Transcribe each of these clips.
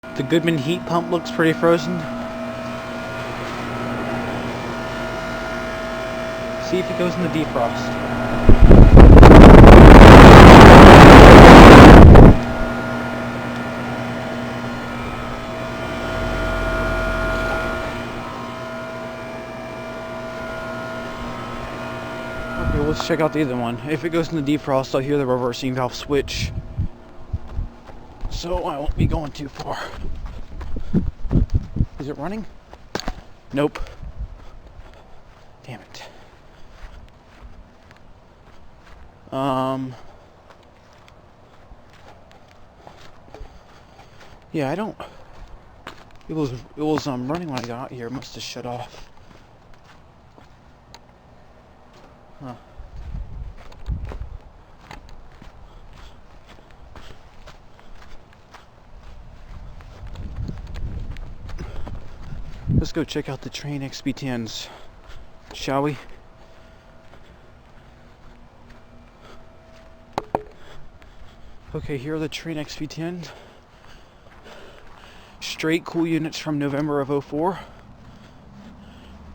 The Goodman heat pump looks pretty frozen. See if it goes in the defrost. Okay, let's check out the other one. If it goes in the defrost, I'll hear the reversing valve switch. So I won't be going too far. Is it running? Nope. Damn it. Yeah, I don't. It was running when I got out here. It must have shut off. Huh. Let's go check out the Train XB10s, shall we? Okay, here are the Train XB10s. Straight cool units from November of 04.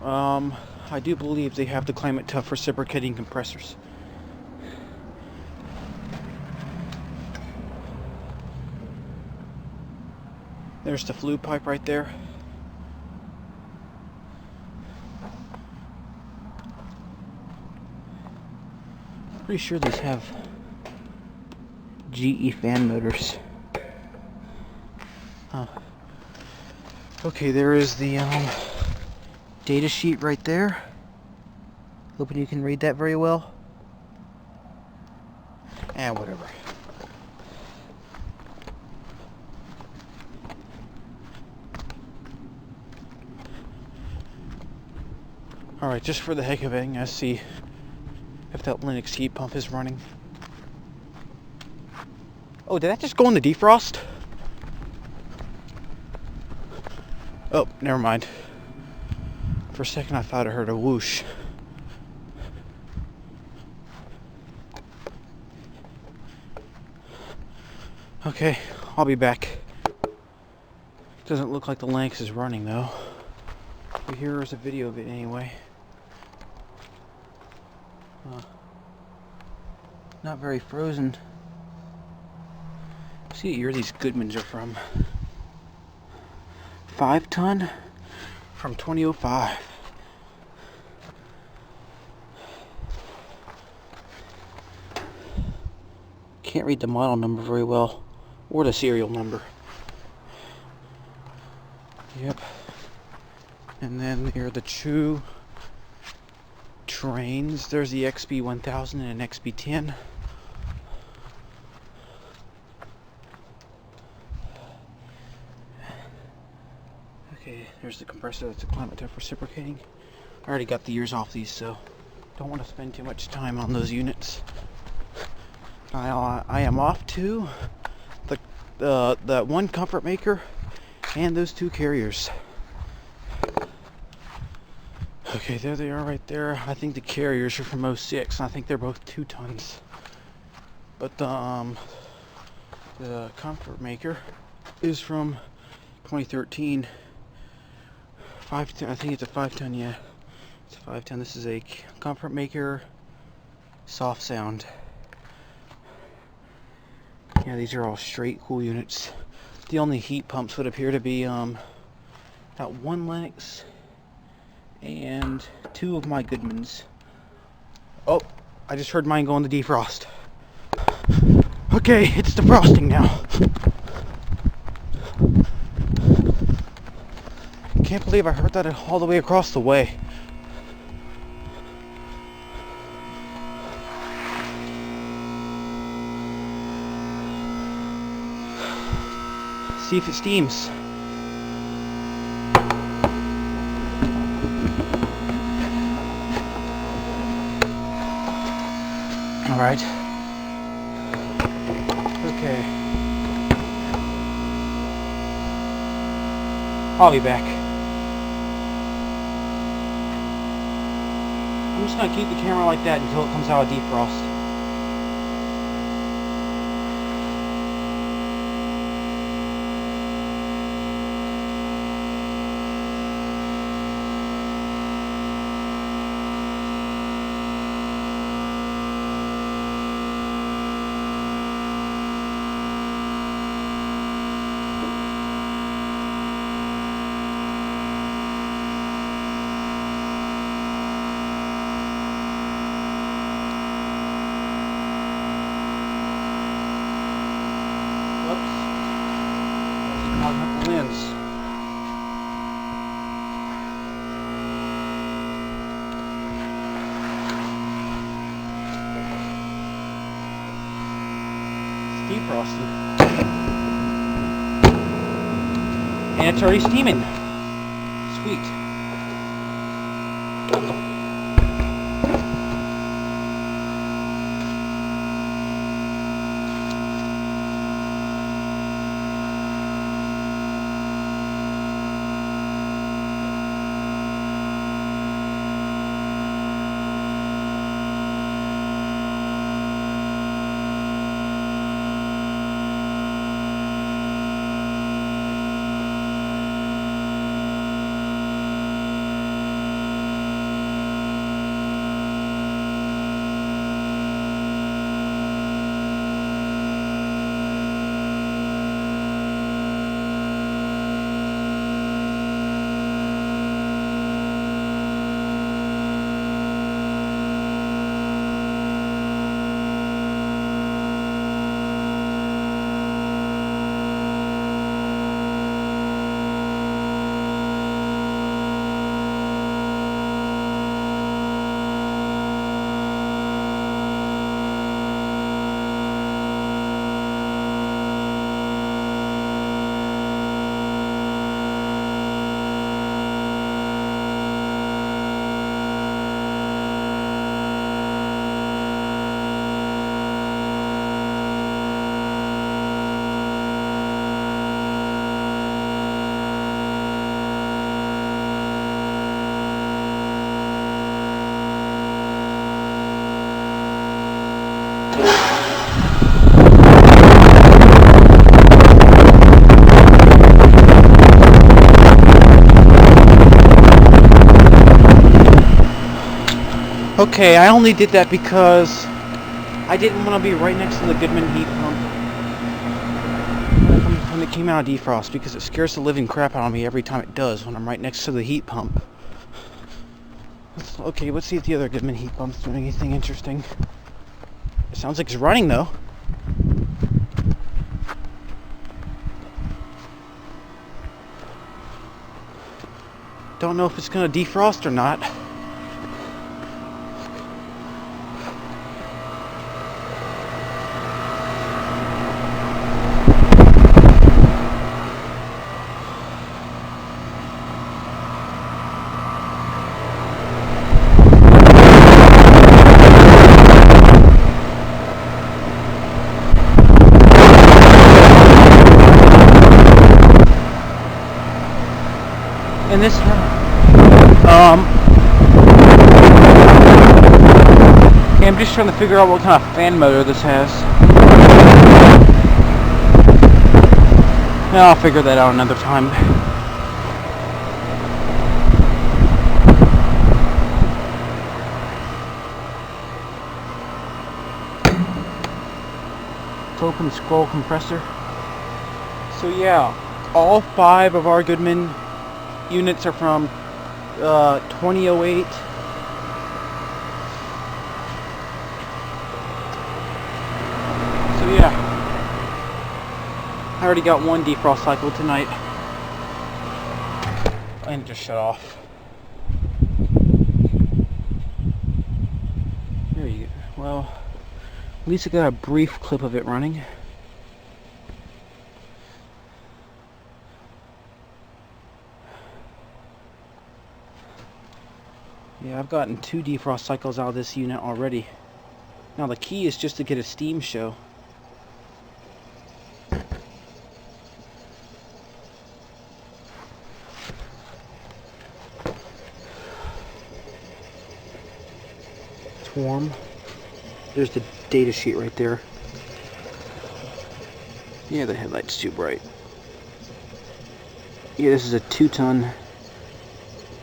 I do believe they have the Climate Tough reciprocating compressors. There's the flue pipe right there. Pretty sure these have GE fan motors. Huh. Okay, there is the data sheet right there. Hoping you can read that very well. Whatever. Alright, just for the heck of it, let's see if that Linux heat pump is running. Oh, did that just go in the defrost? Oh, never mind. For a second I thought I heard a whoosh. Okay, I'll be back. Doesn't look like the Linux is running though. But here is a video of it anyway. Not very frozen. See what year these Goodmans are from. 5-ton from 2005. Can't read the model number very well, or the serial number. Yep. And then here are the two trains. There's the XB1000 and an XB10. Okay, there's the compressor. That's the Climate Tough reciprocating. I already got the years off these, so don't want to spend too much time on those units. I am off to the one comfort maker and those two carriers. Okay, there they are right there. I think the carriers are from 06, and I think they're both 2 tons. But the comfort maker is from 2013. 5-ton, I think it's a 5-ton, yeah. It's a 5-ton. This is a comfort maker soft sound. Yeah, these are all straight cool units. The only heat pumps would appear to be that one Linux and 2 of my Goodmans. Oh, I just heard mine go in the defrost. Okay, it's defrosting now. Can't believe I heard that all the way across the way. See if it steams. Alright. Okay. I'll be back. I'm just gonna keep the camera like that until it comes out of defrost. defrosting. And it's already steaming. Sweet. Okay, I only did that because I didn't want to be right next to the Goodman heat pump when it came out of defrost, because it scares the living crap out of me every time it does when I'm right next to the heat pump. Okay, let's see if the other Goodman heat pump's doing anything interesting. It sounds like it's running though. Don't know if it's going to defrost or not. And this I'm just trying to figure out what kind of fan motor this has. Now I'll figure that out another time. Open scroll compressor. So yeah, all 5 of our Goodman units are from 2008. So yeah, I already got 1 defrost cycle tonight, and it just shut off. There you go. Well, at least I got a brief clip of it running. Yeah, I've gotten 2 defrost cycles out of this unit already. Now the key is just to get a steam show. It's warm. There's the data sheet right there. Yeah, the headlight's too bright. Yeah, this is a 2-ton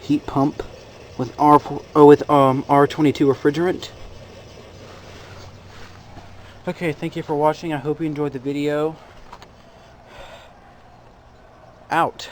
heat pump with R22 refrigerant. Okay, thank you for watching. I hope you enjoyed the video. Out.